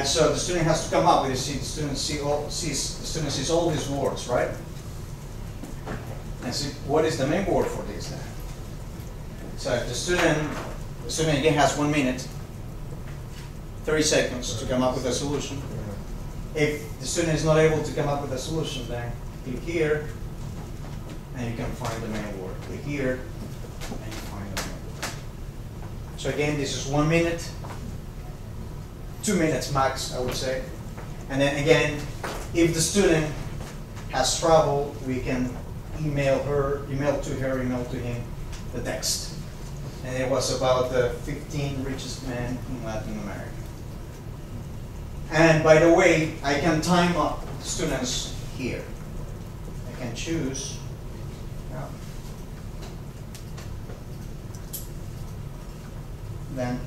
So the student has to come up with it. The student sees all these words, right? And see what is the main word for this then. So if the student again has 1 minute, 30 seconds to come up with a solution. If the student is not able to come up with a solution, then click here, and you can find the main word. Click here, and you find the main word. So again, this is 1 minute, 2 minutes max, I would say. And then again, if the student has trouble, we can email to him the text. And it was about the 15 richest men in Latin America. And by the way, I can time up students here. I can choose. Then,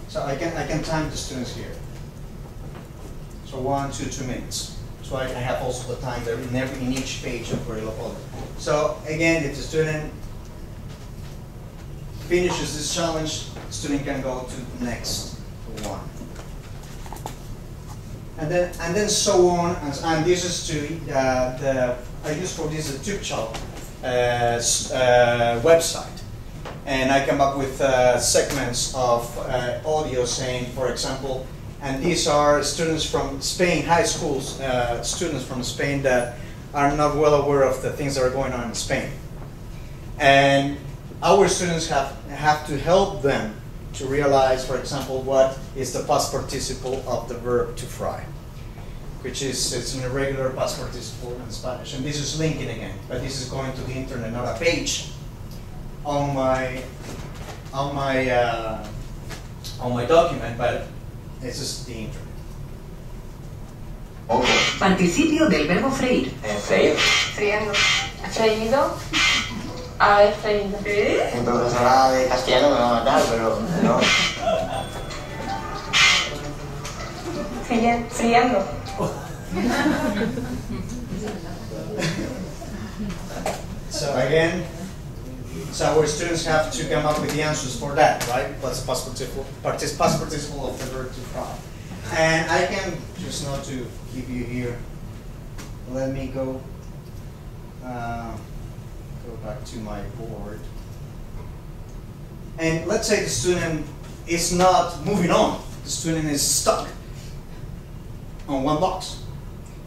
so I can time the students here. So 1 to 2 minutes. So I have also the time there in each page of Gorilopolio. So again, if the student finishes this challenge, the student can go to the next one. And then so on, and this is to I use for this the TubeChop website, and I come up with segments of audio saying, for example, and these are students from Spain, high schools, students from Spain that are not well aware of the things that are going on in Spain. And our students have to help them to realize, for example, what is the past participle of the verb to fry, which is, it's an irregular past participle in Spanish. And this is linking again, but this is going to the internet, not a page on my document, but this is the internet. Participio del verbo freír. Freír. Friendo. Freído. Haber freído. Mi profesora de castellano me va a matar, pero no. Friendo. So again, so our students have to come up with the answers for that, right? What's the past participle of the verb to fry? And I can, just not to keep you here, let me go back to my board. And let's say the student is not moving on. The student is stuck on one box.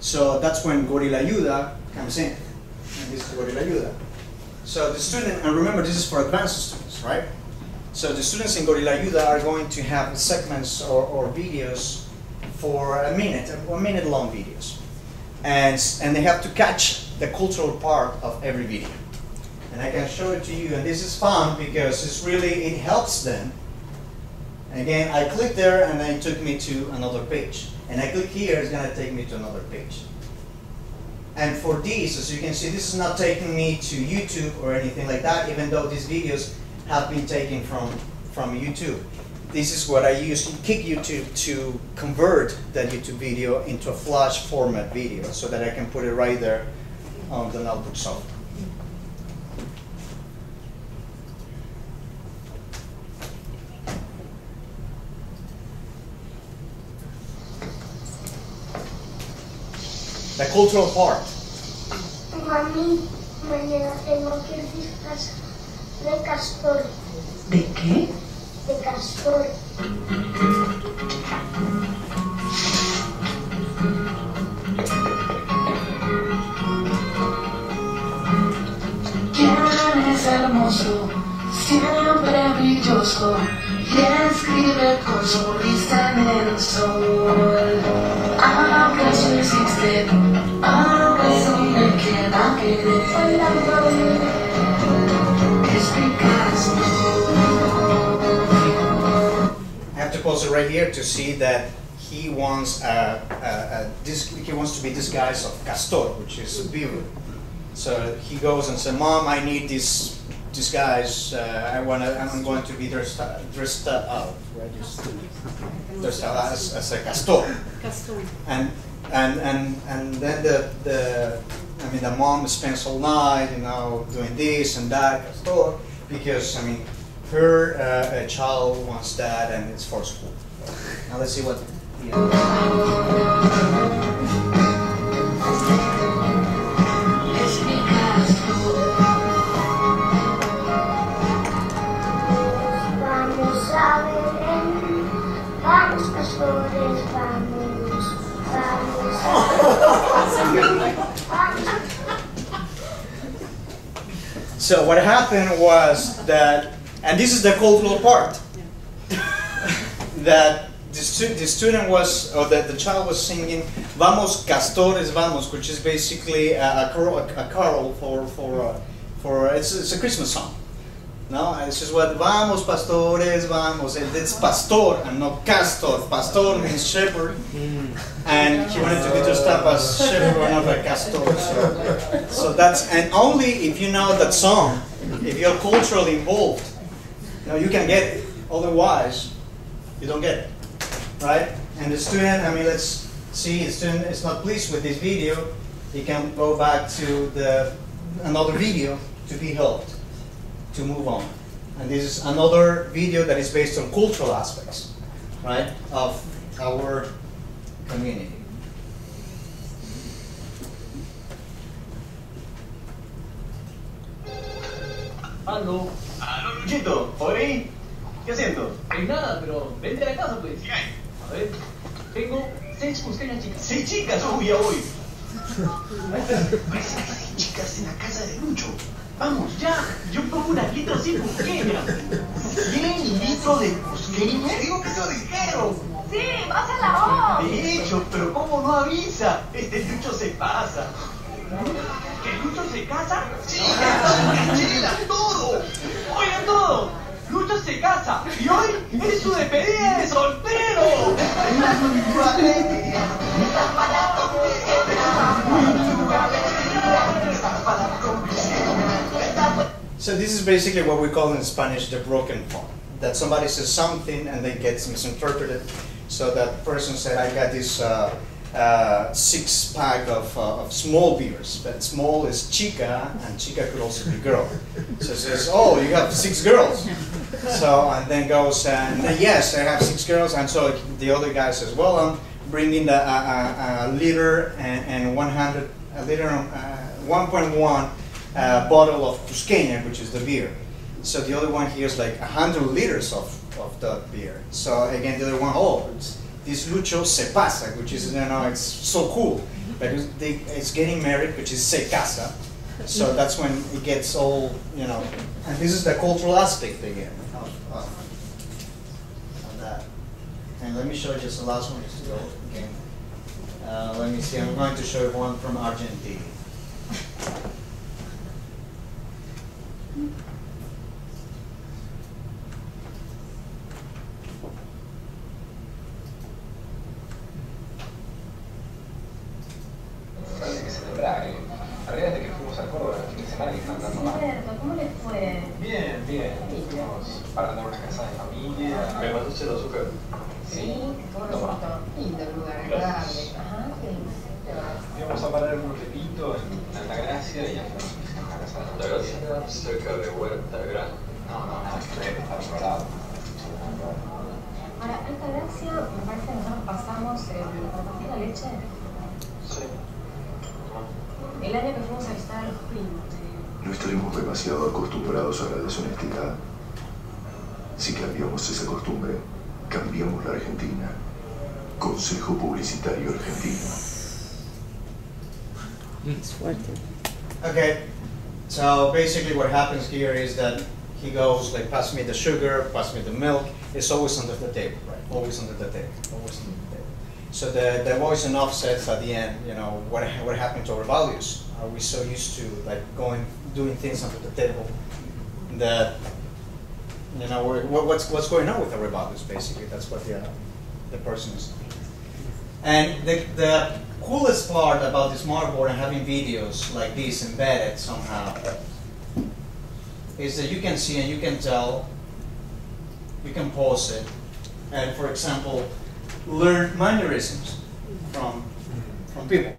So that's when Gorilayuda comes in. And this is Gorilayuda. So the student, and remember this is for advanced students, right? So the students in Gorilayuda are going to have segments or videos for a minute long videos. And they have to catch the cultural part of every video. And I can show it to you, and this is fun because it helps them. Again, I click there and then it took me to another page. And I click here, it's gonna take me to another page. And for these, as you can see, this is not taking me to YouTube or anything like that, even though these videos have been taken from YouTube. This is what I use in Kick YouTube to convert that YouTube video into a Flash format video so that I can put it right there on the notebook software. The cultural part. Mami, mañana tengo que ir disfraz de castor. ¿De qué? De castor. ¿Quién es hermoso? Siempre brilloso y escribe con su lista en el sol. ¿Acaso existe? ¿Acaso me queda querer? Es Picasso. I have to pause it right here to see that he wants he wants to be disguised of Castor, which is a beaver. So he goes and says, "Mom, I need this disguise. I'm going to be dressed up, right? Dressed up as a Castor." And then the mom spends all night, doing this and that, Castor. because I mean, her child wants that, and it's for school. Now let's see what. Vamos a Belén, vamos pastores, vamos, vamos a Belén, vamos. So what happened was that, and this is the cultural part, that the student was, or that the child was singing "Vamos Castores Vamos," which is basically a carol for it's a Christmas song. No, it's just what "Vamos Pastores Vamos." It's pastor and not castor. Pastor means shepherd, and he wanted to be dressed up as shepherd and not like castor. So that's, and only if you know that song, if you're culturally involved, you can get it. Otherwise, you don't get it, right? And the student, I mean, let's see, the student is not pleased with this video. He can go back to another video to be helped to move on. And this is another video that is based on cultural aspects, right, of our community. Aló. Aló, Luchito, ¿hoy? ¿Qué haciendo? Pues nada, pero vente a la casa, pues. ¿Qué hay? A ver, tengo 6 cusqueñas chicas. 6 chicas, uy, ya voy. Parece que hay 6 chicas en la casa de Lucho. Vamos, ya. Yo pongo unas litros sin cusqueña. ¿100 litros de cusqueña? Digo que lo dijeron. Sí, pasa la voz. De hecho, pero ¿cómo no avisa? Este Lucho se pasa. ¿Que Lucho se casa? Sí, ¡Chela, todo! Oigan todo, Lucho se casa y hoy es su despedida de soltero. So this is basically what we call in Spanish the broken part. That somebody says something and then gets misinterpreted. So that person said, I got this 6-pack of small beers. But small is chica, and chica could also be girl. So it says, oh, you have 6 girls. So, and then goes, and then, yes, I have 6 girls. And so the other guy says, well, I'm bringing a liter and 100, a liter, 1.1 bottle of Cusqueña, which is the beer. So the other one hears like 100 liters of that beer. So again, the other one, oh, this Lucho se pasa, which is, you know, it's so cool. But it's getting married, which is se casa. So that's when it gets all, you know, and this is the cultural aspect again of that. And let me show you just the last one is to go again. Let me see, I'm going to show you one from Argentina. Que se tendrá, arriba de que fuimos a Córdoba el fin de semana y están dando más. ¿Cómo les fue? Bien, bien. Fuimos para tener una casa de familia. Me mandó el azúcar. Sí. ¿Cómo les gustó? Lindo lugar, agradable. Ajá, sí. Íbamos a parar en un repito en Altagracia y ya fuimos a una casa de familia. ¿Altagracia queda cerca de Huerta Grande? No, nada que ver, está al otro lado. Ahora, Altagracia, me parece que nosotros pasamos por la leche. Sí. El año que fuimos a visitar a los primos. No estaremos demasiado acostumbrados a la deshonestidad. Si cambiamos esa costumbre, cambiamos la Argentina. Consejo Publicitario Argentino. Es fuerte. Okay, so basically what happens here is that he goes like, pass me the sugar, pass me the milk. It's always under the table, right? Always under the table, always under the table. So the voice and offsets at the end, you know, what happened to our values? Are we so used to like doing things under the table that, you know, what's going on with our values? Basically, that's what the person is. And the coolest part about this smartboard and having videos like this embedded somehow is that you can see and you can tell, you can pause it, and for example, learn mannerisms from people.